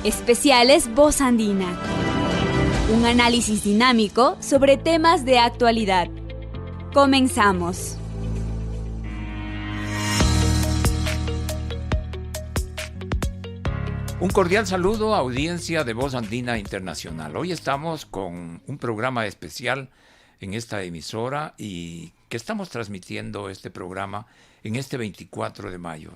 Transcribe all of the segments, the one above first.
Especiales Voz Andina. Un análisis dinámico sobre temas de actualidad. Comenzamos. Un cordial saludo a audiencia de Voz Andina Internacional. Hoy estamos con un programa especial en esta emisora y que estamos transmitiendo este programa en este 24 de mayo,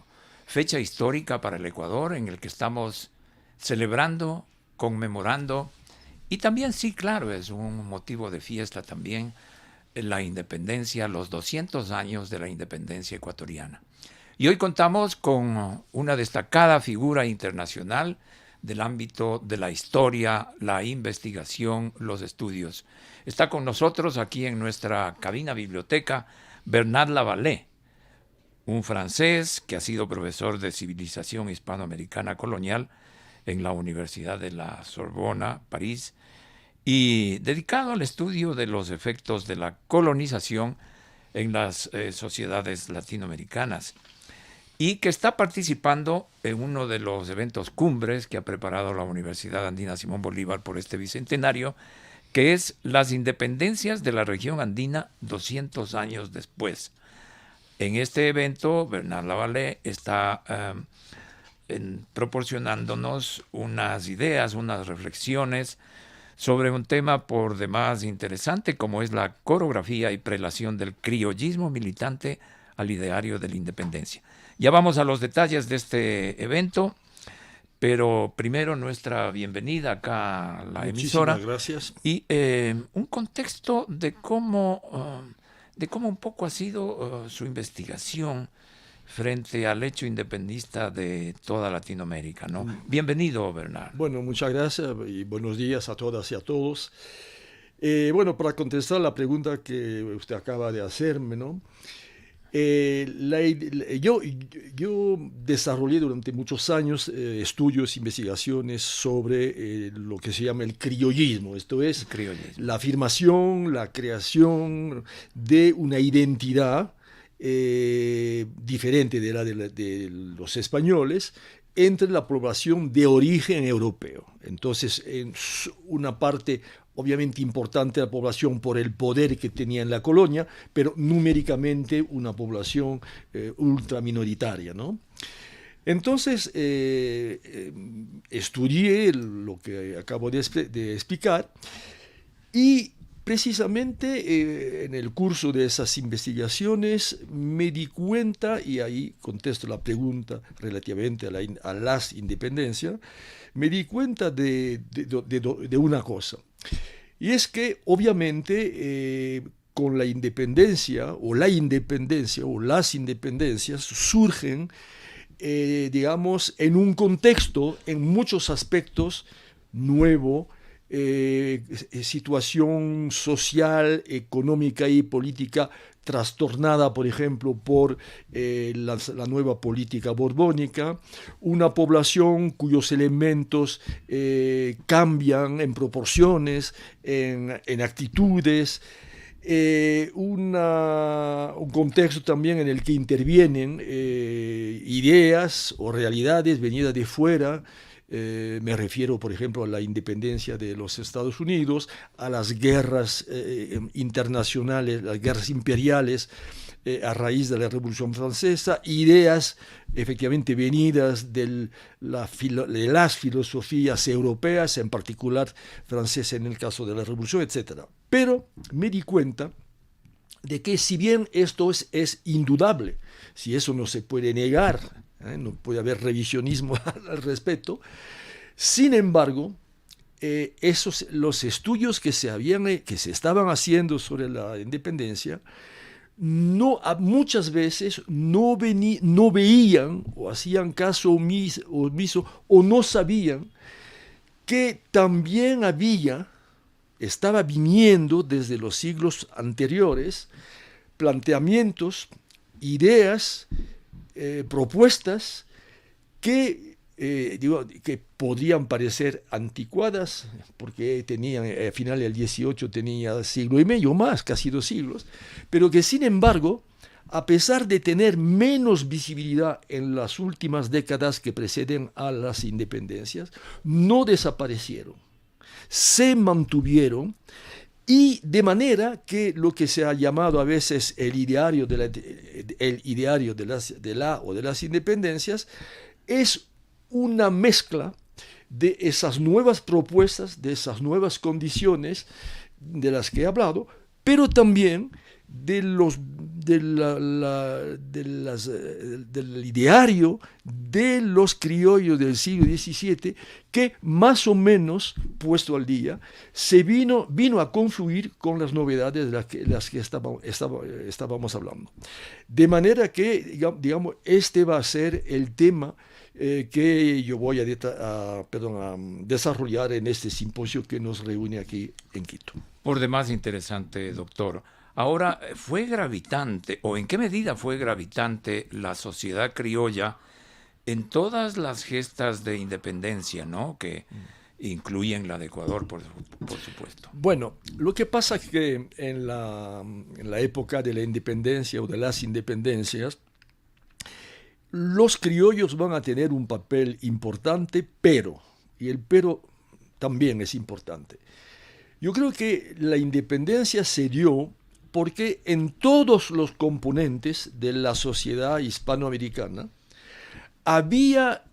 fecha histórica para el Ecuador en el que estamos celebrando, conmemorando y también, sí, claro, es un motivo de fiesta también, la independencia, los 200 años de la independencia ecuatoriana. Y hoy contamos con una destacada figura internacional del ámbito de la historia, la investigación, los estudios. Está con nosotros aquí en nuestra cabina biblioteca Bernard Lavallee, un francés que ha sido profesor de civilización hispanoamericana colonial en la Universidad de la Sorbona, París, y dedicado al estudio de los efectos de la colonización en las sociedades latinoamericanas, y que está participando en uno de los eventos cumbres que ha preparado la Universidad Andina Simón Bolívar por este bicentenario, que es las independencias de la región andina 200 años después. En este evento, Bernard Lavallee está proporcionándonos unas ideas, unas reflexiones sobre un tema por demás interesante como es la coreografía y prelación del criollismo militante al ideario de la independencia. Ya vamos a los detalles de este evento, pero primero nuestra bienvenida acá a la emisora. Muchísimas gracias. Y un contexto de cómo un poco ha sido su investigación frente al hecho independentista de toda Latinoamérica, ¿no? Bienvenido, Bernard. Bueno, muchas gracias y buenos días a todas y a todos. Bueno, para contestar la pregunta que usted acaba de hacerme, ¿no? Yo desarrollé durante muchos años estudios, investigaciones sobre lo que se llama el criollismo, esto es la afirmación, la creación de una identidad diferente de la de los españoles entre la población de origen europeo. Entonces, en una parte obviamente importante la población por el poder que tenía en la colonia, pero numéricamente una población ultraminoritaria, ¿no? Entonces, estudié lo que acabo de explicar y precisamente en el curso de esas investigaciones me di cuenta, y ahí contesto la pregunta relativamente a las independencias, me di cuenta de una cosa. Y es que obviamente con la independencia o las independencias surgen, digamos, en un contexto, en muchos aspectos, nuevo, situación social, económica y política trastornada, por ejemplo, por la nueva política borbónica, una población cuyos elementos cambian en proporciones, en actitudes, un contexto también en el que intervienen ideas o realidades venidas de fuera. Me refiero, por ejemplo, a la independencia de los Estados Unidos, a las guerras internacionales, las guerras imperiales a raíz de la Revolución Francesa, ideas efectivamente venidas de las filosofías europeas, en particular francesa en el caso de la Revolución, etc. Pero me di cuenta de que si bien esto es indudable, si eso no se puede negar, no puede haber revisionismo al respecto. Sin embargo, los estudios que se estaban haciendo sobre la independencia muchas veces no veían o hacían caso omiso o no sabían que también estaba viniendo desde los siglos anteriores planteamientos, ideas, propuestas que podrían parecer anticuadas, porque tenían, al final del 18 tenía siglo y medio más, casi 2 siglos, pero que sin embargo a pesar de tener menos visibilidad en las últimas décadas que preceden a las independencias, no desaparecieron, se mantuvieron, y de manera que lo que se ha llamado a veces el ideario de las independencias es una mezcla de esas nuevas propuestas, de esas nuevas condiciones de las que he hablado, pero también del ideario de los criollos del siglo XVII, que más o menos, puesto al día, vino a confluir con las novedades de las que estábamos hablando. De manera que, digamos, este va a ser el tema que yo voy a desarrollar en este simposio que nos reúne aquí en Quito. Por demás interesante, doctor. Ahora, ¿fue gravitante o en qué medida fue gravitante la sociedad criolla en todas las gestas de independencia, ¿no?, que incluyen la de Ecuador, por supuesto? Bueno, lo que pasa es que en la época de la independencia o de las independencias, los criollos van a tener un papel importante, y el pero también es importante. Yo creo que la independencia se dio porque en todos los componentes de la sociedad hispanoamericana había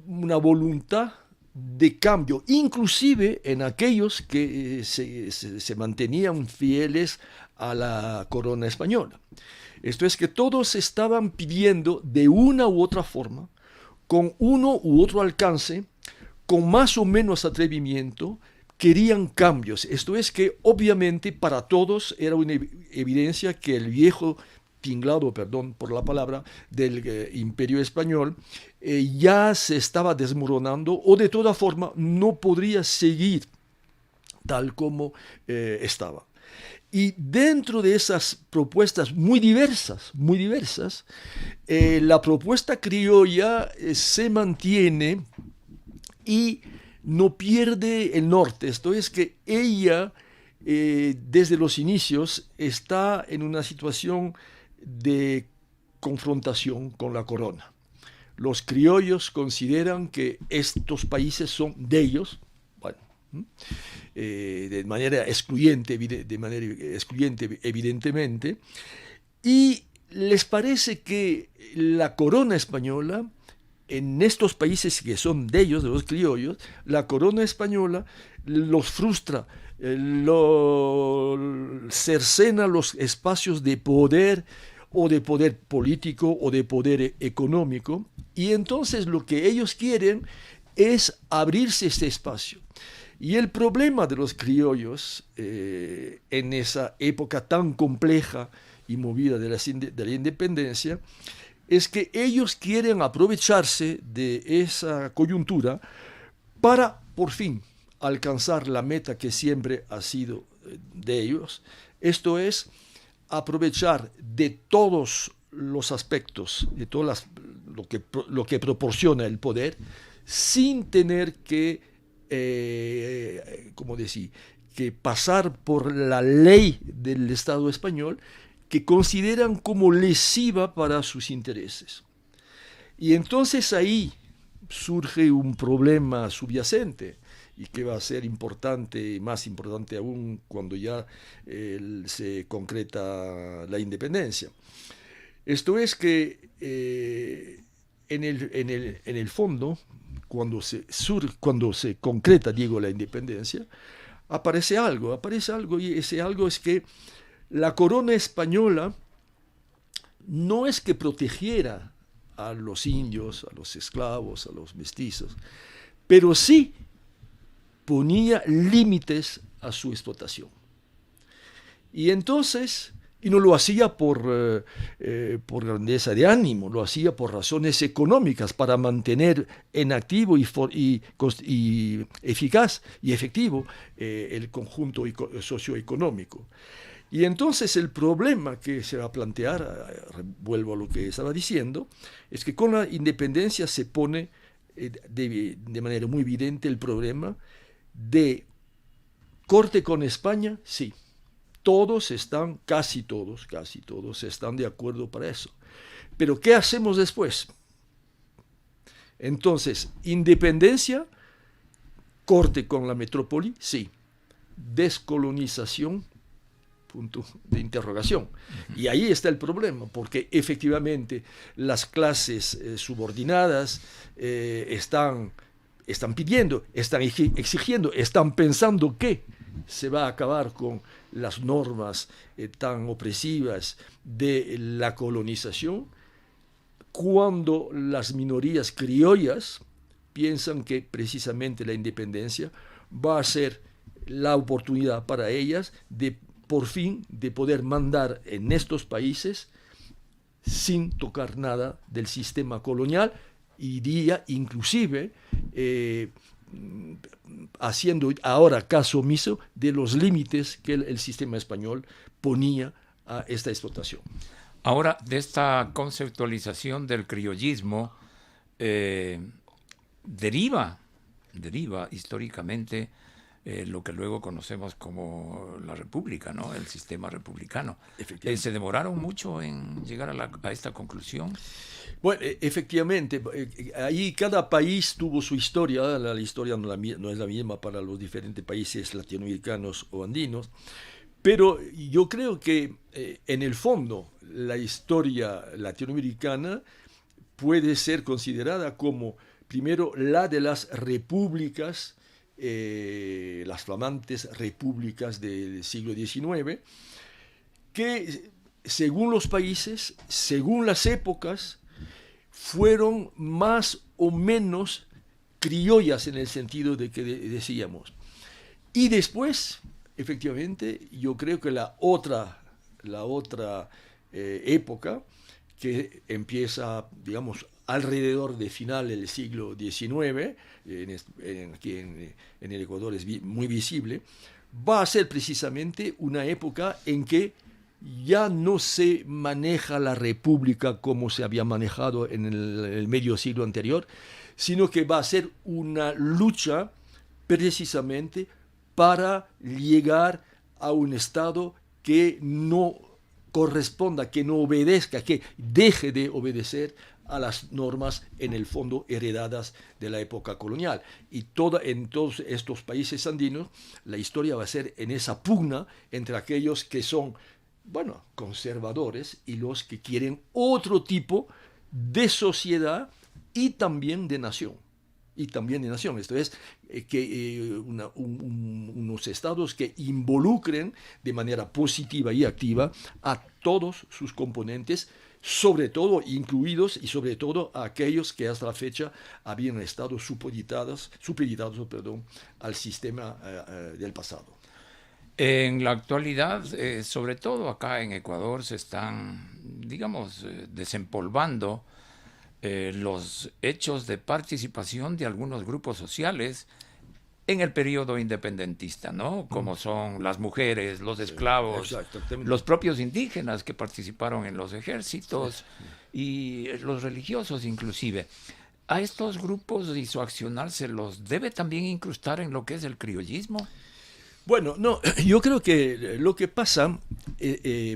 una voluntad de cambio, inclusive en aquellos que se mantenían fieles a la corona española. Esto es que todos estaban pidiendo de una u otra forma, con uno u otro alcance, con más o menos atrevimiento, querían cambios. Esto es que obviamente para todos era una evidencia que el viejo tinglado, perdón por la palabra, del Imperio Español ya se estaba desmoronando, o de toda forma no podría seguir tal como estaba. Y dentro de esas propuestas muy diversas, la propuesta criolla se mantiene y no pierde el norte. Esto es que ella, desde los inicios, está en una situación de confrontación con la corona. Los criollos consideran que estos países son de ellos, de manera excluyente, evidentemente, y les parece que la corona española, en estos países que son de ellos, de los criollos, la corona española los frustra, cercena los espacios de poder, o de poder político o de poder económico, y entonces lo que ellos quieren es abrirse este espacio. Y el problema de los criollos en esa época tan compleja y movida de la independencia es que ellos quieren aprovecharse de esa coyuntura para, por fin, alcanzar la meta que siempre ha sido de ellos. Esto es, aprovechar de todos los aspectos, de lo que proporciona el poder, sin tener que que pasar por la ley del Estado español, que consideran como lesiva para sus intereses. Y entonces ahí surge un problema subyacente, y que va a ser importante, más importante aún cuando ya se concreta la independencia. Esto es que en el fondo, cuando se concreta, la independencia, aparece algo, y ese algo es que la corona española no es que protegiera a los indios, a los esclavos, a los mestizos, pero sí ponía límites a su explotación. Y entonces, y no lo hacía por grandeza de ánimo, lo hacía por razones económicas, para mantener en activo y eficaz y efectivo el conjunto socioeconómico. Y entonces el problema que se va a plantear, vuelvo a lo que estaba diciendo, es que con la independencia se pone de manera muy evidente el problema de corte con España, sí, casi todos están de acuerdo para eso. Pero ¿qué hacemos después? Entonces, independencia, corte con la metrópoli, sí. Descolonización, punto de interrogación. Y ahí está el problema, porque efectivamente las clases subordinadas están pidiendo, están exigiendo, están pensando que se va a acabar con las normas tan opresivas de la colonización, cuando las minorías criollas piensan que precisamente la independencia va a ser la oportunidad para ellas de por fin de poder mandar en estos países sin tocar nada del sistema colonial y diría inclusive haciendo ahora caso omiso de los límites que el sistema español ponía a esta explotación. Ahora, de esta conceptualización del criollismo, deriva históricamente lo que luego conocemos como la república, ¿no? El sistema republicano. ¿Se demoraron mucho en llegar a esta conclusión? Bueno, efectivamente, ahí cada país tuvo su historia, la historia no es la misma para los diferentes países latinoamericanos o andinos, pero yo creo que en el fondo la historia latinoamericana puede ser considerada como, primero, la de las repúblicas, las flamantes repúblicas del siglo XIX, que según los países, según las épocas, fueron más o menos criollas en el sentido de que decíamos. Y después, efectivamente, yo creo que la otra época, que empieza, digamos, alrededor de final del siglo XIX, aquí en el Ecuador es muy visible, va a ser precisamente una época en que ya no se maneja la república como se había manejado en el medio siglo anterior, sino que va a ser una lucha precisamente para llegar a un Estado que no corresponda, que no obedezca, que deje de obedecer a las normas en el fondo heredadas de la época colonial. Y en todos estos países andinos la historia va a ser en esa pugna entre aquellos que son, bueno, conservadores y los que quieren otro tipo de sociedad y también de nación. Esto es, unos estados que involucren de manera positiva y activa a todos sus componentes, sobre todo incluidos y sobre todo a aquellos que hasta la fecha habían estado supeditados al sistema del pasado. En la actualidad, sobre todo acá en Ecuador, se están, digamos, desempolvando los hechos de participación de algunos grupos sociales en el periodo independentista, ¿no? Como son las mujeres, los esclavos, los propios indígenas que participaron en los ejércitos y los religiosos inclusive. ¿A estos grupos y su accionar se los debe también incrustar en lo que es el criollismo? Bueno, no, yo creo que lo que pasa,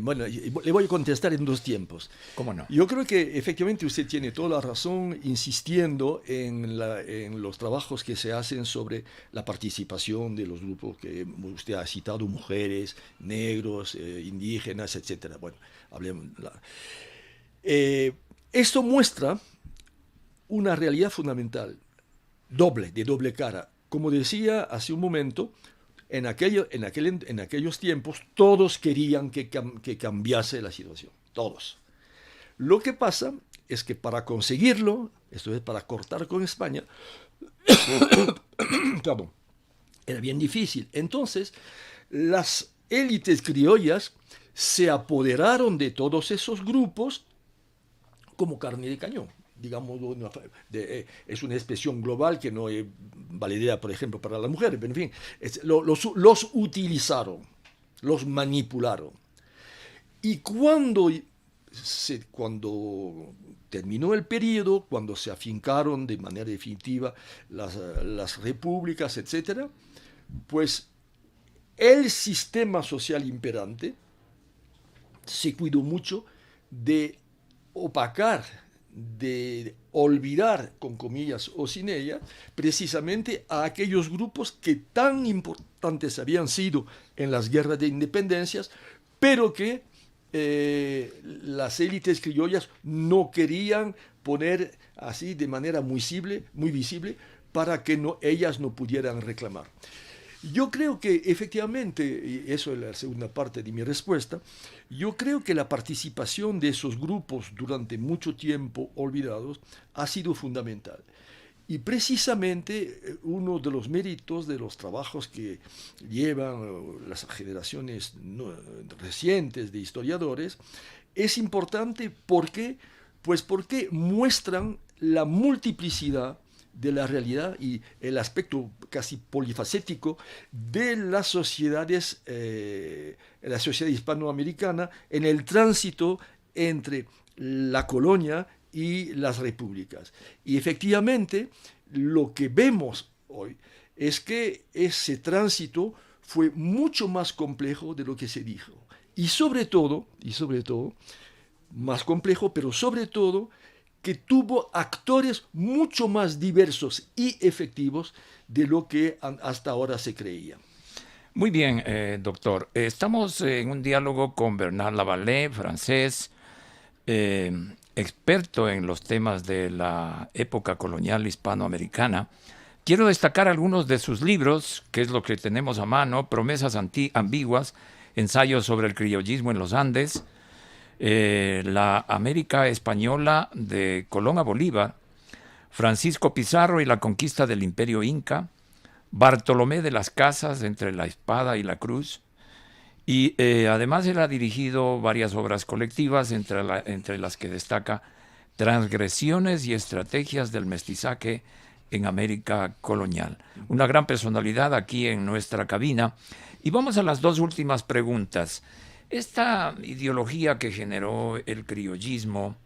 bueno, le voy a contestar en dos tiempos. ¿Cómo no? Yo creo que efectivamente usted tiene toda la razón insistiendo en los trabajos que se hacen sobre la participación de los grupos que usted ha citado, mujeres, negros, indígenas, etc. Bueno, hablemos. Esto muestra una realidad fundamental, de doble cara. Como decía hace un momento, en aquellos tiempos todos querían que cambiase la situación, todos. Lo que pasa es que para conseguirlo, esto es para cortar con España, perdón, era bien difícil. Entonces, las élites criollas se apoderaron de todos esos grupos como carne de cañón. Digamos, es una expresión global que no es valedera, por ejemplo, para las mujeres, pero en fin, los utilizaron, los manipularon. Y cuando terminó el periodo, cuando se afincaron de manera definitiva las repúblicas, etc., pues el sistema social imperante se cuidó mucho de opacar, de olvidar, con comillas o sin ella, precisamente a aquellos grupos que tan importantes habían sido en las guerras de independencias, pero que las élites criollas no querían poner así de manera muy visible para que ellas no pudieran reclamar. Yo creo que efectivamente, y eso es la segunda parte de mi respuesta, yo creo que la participación de esos grupos durante mucho tiempo olvidados ha sido fundamental. Y precisamente uno de los méritos de los trabajos que llevan las generaciones recientes de historiadores es importante porque muestran la multiplicidad de la realidad y el aspecto casi polifacético de las sociedades, la sociedad hispanoamericana en el tránsito entre la colonia y las repúblicas. Y efectivamente, lo que vemos hoy es que ese tránsito fue mucho más complejo de lo que se dijo. Y sobre todo, más complejo, pero sobre todo, que tuvo actores mucho más diversos y efectivos de lo que hasta ahora se creía. Muy bien, doctor. Estamos en un diálogo con Bernard Lavallee, francés, experto en los temas de la época colonial hispanoamericana. Quiero destacar algunos de sus libros, que es lo que tenemos a mano: Promesas ambiguas, ensayos sobre el criollismo en los Andes, La América Española de Colón a Bolívar, Francisco Pizarro y la conquista del Imperio Inca, Bartolomé de las Casas, Entre la Espada y la Cruz, y además él ha dirigido varias obras colectivas, entre las que destaca Transgresiones y Estrategias del Mestizaje en América Colonial. Una gran personalidad aquí en nuestra cabina. Y vamos a las dos últimas preguntas. Esta ideología que generó el criollismo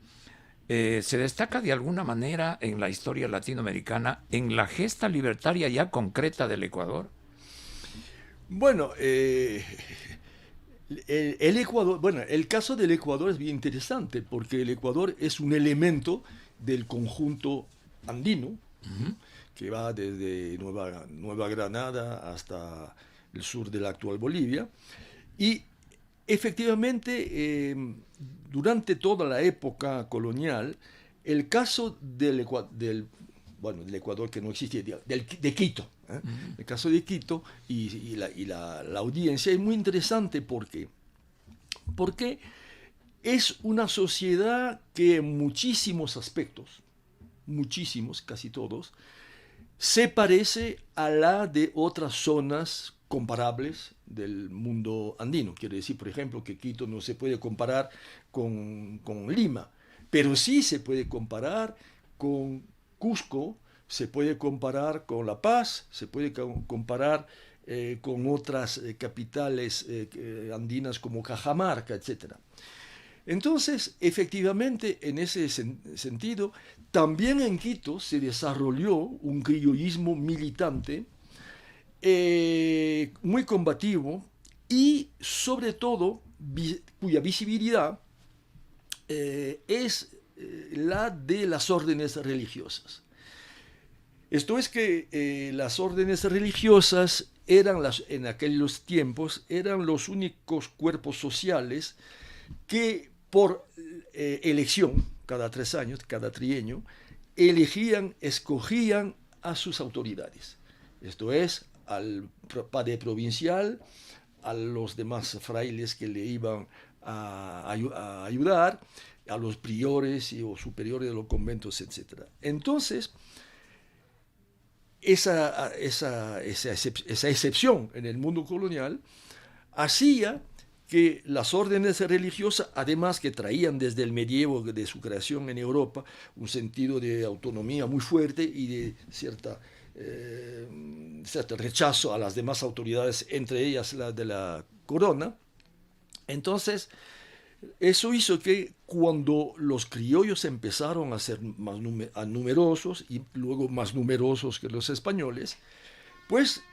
se destaca de alguna manera en la historia latinoamericana en la gesta libertaria ya concreta del Ecuador. Bueno, el Ecuador, el caso del Ecuador es bien interesante porque el Ecuador es un elemento del conjunto andino, que va desde Nueva Granada hasta el sur de la actual Bolivia, y efectivamente durante toda la época colonial el caso del Ecuador, que no existía, de Quito, el caso de Quito y la audiencia es muy interesante porque es una sociedad que en muchísimos aspectos, casi todos, se parece a la de otras zonas comparables del mundo andino. Quiere decir, por ejemplo, que Quito no se puede comparar con Lima, pero sí se puede comparar con Cusco, se puede comparar con La Paz, se puede comparar con otras capitales andinas como Cajamarca, etc. Entonces, efectivamente, en ese sentido, también en Quito se desarrolló un criollismo militante muy combativo y, sobre todo, cuya visibilidad es la de las órdenes religiosas. Esto es que las órdenes religiosas en aquellos tiempos eran los únicos cuerpos sociales que por elección, cada 3 años, cada trienio, escogían a sus autoridades. Esto es, al padre provincial, a los demás frailes que le iban a ayudar, a los priores o superiores de los conventos, etc. Entonces, esa excepción en el mundo colonial hacía que las órdenes religiosas, además que traían desde el medievo de su creación en Europa un sentido de autonomía muy fuerte y de cierto rechazo a las demás autoridades, entre ellas la de la corona. Entonces, eso hizo que cuando los criollos empezaron a ser más numerosos y luego más numerosos que los españoles, pues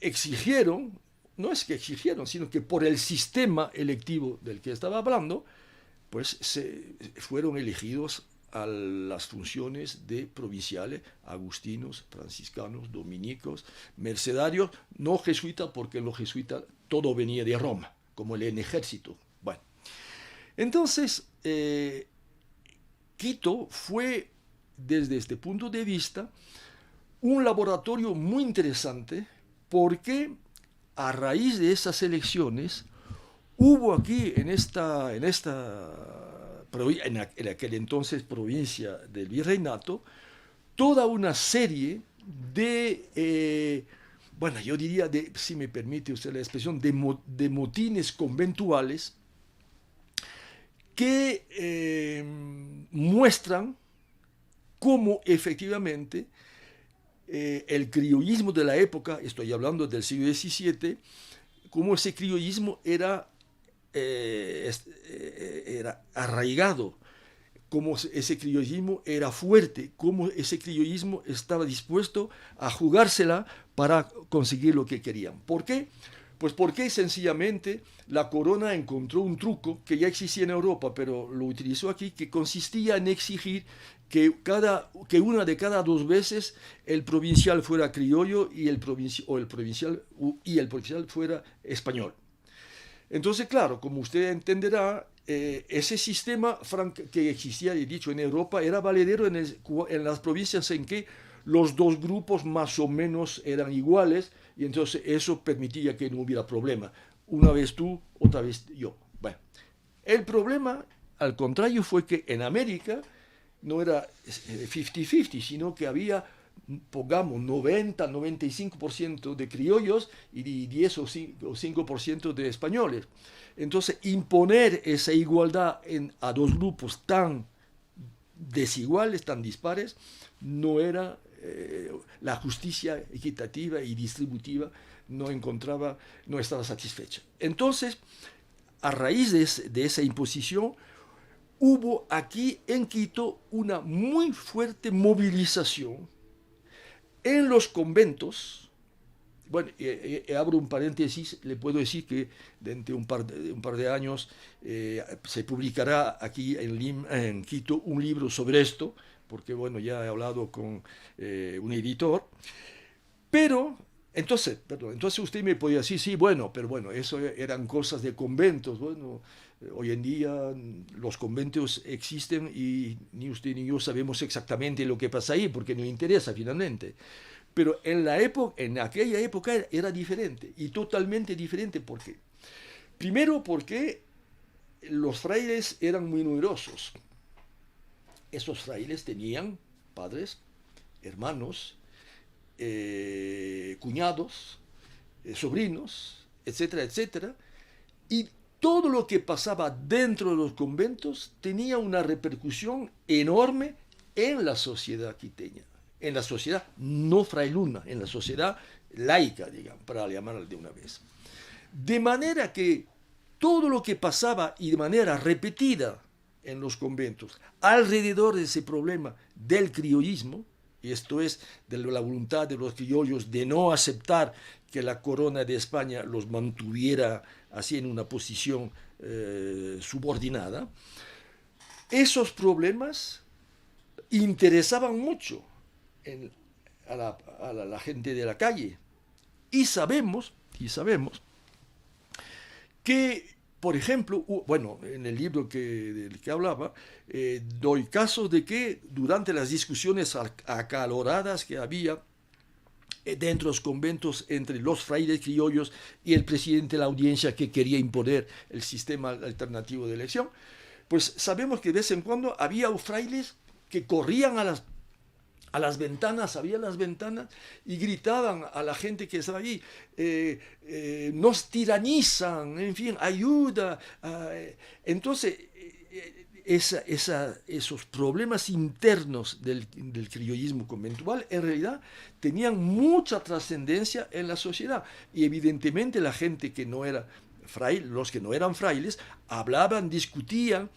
exigieron no es que exigieron, sino que por el sistema electivo del que estaba hablando, pues fueron elegidos a las funciones de provinciales, agustinos, franciscanos, dominicos, mercedarios, no jesuitas, porque los jesuitas todo venía de Roma, como el ejército. Bueno, entonces, Quito fue, desde este punto de vista, un laboratorio muy interesante, porque a raíz de esas elecciones hubo aquí en aquel entonces provincia del Virreinato toda una serie de, bueno, yo diría, si me permite usted la expresión, de motines conventuales que muestran cómo efectivamente el criollismo de la época, estoy hablando del siglo XVII, cómo ese criollismo era arraigado, cómo ese criollismo era fuerte, cómo ese criollismo estaba dispuesto a jugársela para conseguir lo que querían. ¿Por qué? Pues porque sencillamente la corona encontró un truco que ya existía en Europa, pero lo utilizó aquí, que consistía en exigir que una de cada 2 veces el provincial fuera criollo y el provincial fuera español. Entonces, claro, como usted entenderá, ese sistema que existía, he dicho, en Europa era valedero en las provincias en que los 2 grupos más o menos eran iguales, y entonces eso permitía que no hubiera problema. Una vez tú, otra vez yo. Bueno, el problema, al contrario, fue que en América no era 50-50, sino que había, pongamos, 90-95% de criollos y 10 o 5% de españoles. Entonces, imponer esa igualdad a 2 grupos tan desiguales, tan dispares, no era la justicia equitativa y distributiva, no estaba satisfecha. Entonces, a raíz de esa imposición, hubo aquí en Quito una muy fuerte movilización en los conventos. Bueno, abro un paréntesis, le puedo decir que dentro de un par de años se publicará aquí en Quito un libro sobre esto, porque bueno, ya he hablado con un editor, pero entonces usted me podía decir, sí, bueno, pero bueno, eso eran cosas de conventos. Bueno, hoy en día los conventos existen y ni usted ni yo sabemos exactamente lo que pasa ahí, porque no interesa finalmente. Pero en aquella época era diferente, y totalmente diferente. ¿Por qué? Primero porque los frailes eran muy numerosos. Esos frailes tenían padres, hermanos, cuñados, sobrinos, etcétera, etcétera, y todo lo que pasaba dentro de los conventos tenía una repercusión enorme en la sociedad quiteña, en la sociedad no frailuna, en la sociedad laica, digamos, para llamarla de una vez. De manera que todo lo que pasaba, y de manera repetida en los conventos, alrededor de ese problema del criollismo, y esto es de la voluntad de los criollos de no aceptar que la corona de España los mantuviera así en una posición subordinada, esos problemas interesaban mucho a la gente de la calle. Y sabemos que, por ejemplo, bueno, en el libro del que hablaba, doy casos de que durante las discusiones acaloradas que había dentro de los conventos entre los frailes criollos y el presidente de la audiencia que quería imponer el sistema alternativo de elección, pues sabemos que de vez en cuando había frailes que corrían a las ventanas, abrían las ventanas y gritaban a la gente que estaba allí, nos tiranizan, en fin, ayuda. Entonces, esos problemas internos del criollismo conventual en realidad tenían mucha trascendencia en la sociedad, y evidentemente la gente que no era fraile, los que no eran frailes, hablaban, discutían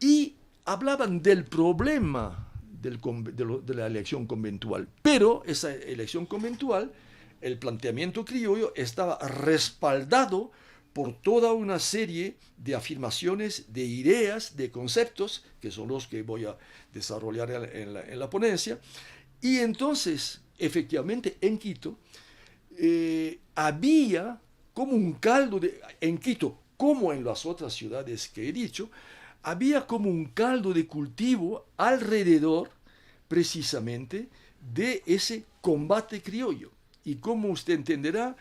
y hablaban del problema de la elección conventual. Pero esa elección conventual el planteamiento criollo estaba respaldado por toda una serie de afirmaciones, de ideas, de conceptos, que son los que voy a desarrollar en la ponencia. Y entonces, efectivamente, en Quito, había como un caldo en Quito, como en las otras ciudades que he dicho, había como un caldo de cultivo alrededor, precisamente, de ese combate criollo. Y como usted entenderá,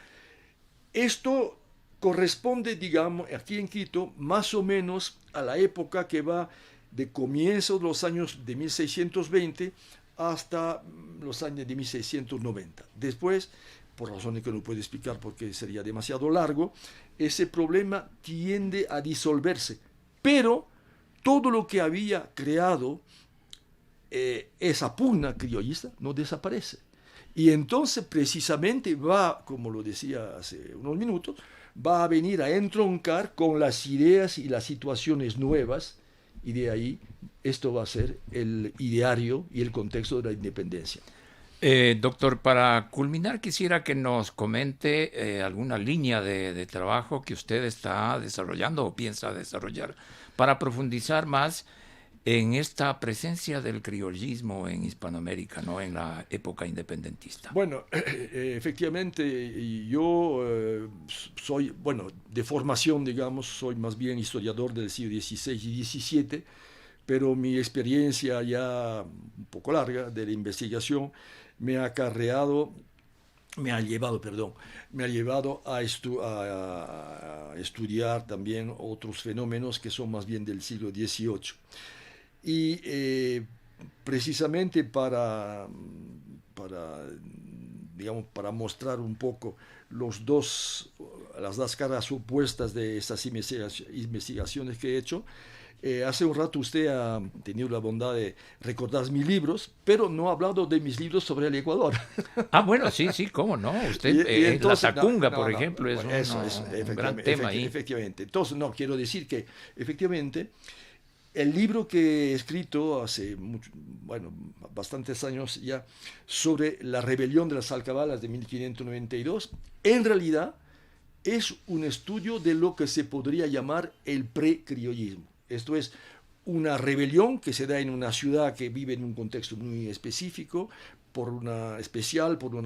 esto corresponde, digamos, aquí en Quito, más o menos a la época que va de comienzos de los años de 1620 hasta los años de 1690. Después, por razones que no puedo explicar porque sería demasiado largo, ese problema tiende a disolverse. Pero todo lo que había creado esa pugna criollista no desaparece. Y entonces precisamente va, como lo decía hace unos minutos, va a venir a entroncar con las ideas y las situaciones nuevas, y de ahí esto va a ser el ideario y el contexto de la independencia. Doctor, para culminar quisiera que nos comente alguna línea de trabajo que usted está desarrollando o piensa desarrollar para profundizar más en esta presencia del criollismo en Hispanoamérica, ¿no? En la época independentista. Bueno, efectivamente, yo soy, bueno, de formación, digamos, soy más bien historiador del siglo XVI y XVII, pero mi experiencia ya un poco larga de la investigación me ha llevado a estudiar también otros fenómenos que son más bien del siglo XVIII. Y precisamente para mostrar un poco las dos caras opuestas de estas investigaciones que he hecho, hace un rato usted ha tenido la bondad de recordar mis libros, pero no ha hablado de mis libros sobre el Ecuador. Ah, bueno, sí, cómo no. Usted, y entonces, la Tacunga, por ejemplo, es un gran tema ahí. Efectivamente. Entonces, no, quiero decir que, efectivamente, el libro que he escrito hace bastantes años ya sobre la rebelión de las alcabalas de 1592, en realidad es un estudio de lo que se podría llamar el precriollismo. Esto es una rebelión que se da en una ciudad que vive en un contexto muy específico, por una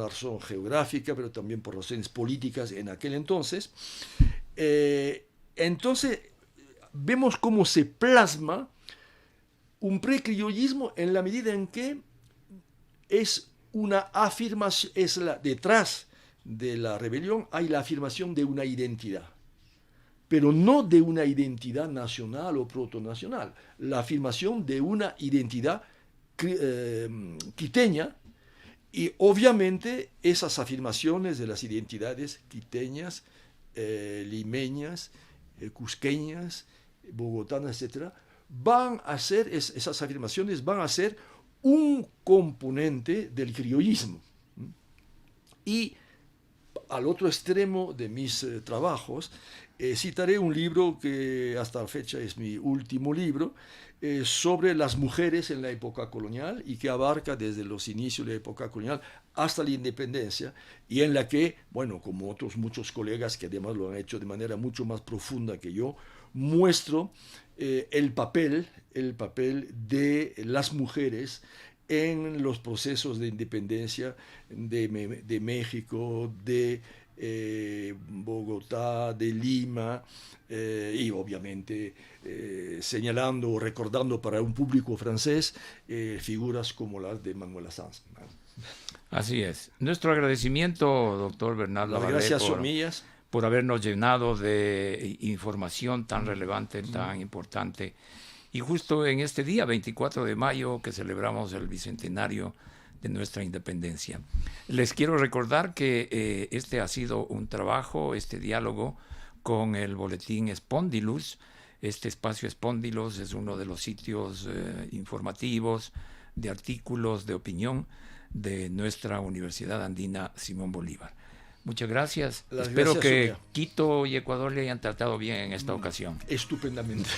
razón geográfica, pero también por razones políticas en aquel entonces. Entonces, vemos cómo se plasma un precriollismo en la medida en que es una afirmación, detrás de la rebelión hay la afirmación de una identidad, pero no de una identidad nacional o protonacional, la afirmación de una identidad quiteña, y obviamente esas afirmaciones de las identidades quiteñas, limeñas, cusqueñas, bogotanas, etc., esas afirmaciones van a ser un componente del criollismo. Y al otro extremo de mis trabajos, citaré un libro que hasta la fecha es mi último libro, sobre las mujeres en la época colonial, y que abarca desde los inicios de la época colonial hasta la independencia, y en la que, bueno, como otros muchos colegas que además lo han hecho de manera mucho más profunda que yo, muestro el papel de las mujeres en los procesos de independencia de México, de Bogotá, de Lima, y obviamente señalando o recordando para un público francés figuras como las de Manuela Sanz. Así es. Nuestro agradecimiento, doctor Bernardo. Las gracias son mías. Por habernos llenado de información tan relevante, tan importante. Y justo en este día, 24 de mayo, que celebramos el bicentenario de nuestra independencia. Les quiero recordar que este ha sido un trabajo, este diálogo con el boletín Spondylus. Este espacio Spondylus es uno de los sitios informativos, de artículos, de opinión de nuestra Universidad Andina Simón Bolívar. Muchas gracias. Las Espero gracias, que Sonia. Quito y Ecuador le hayan tratado bien en esta ocasión. Estupendamente.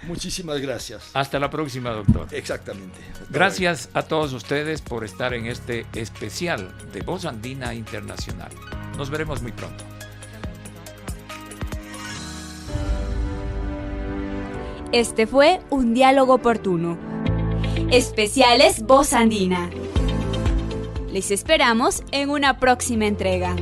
Muchísimas gracias. Hasta la próxima, doctor. Exactamente. Hasta Gracias a todos ustedes por estar en este especial de Voz Andina Internacional. Nos veremos muy pronto. Este fue un diálogo oportuno. Especiales Voz Andina. Les esperamos en una próxima entrega.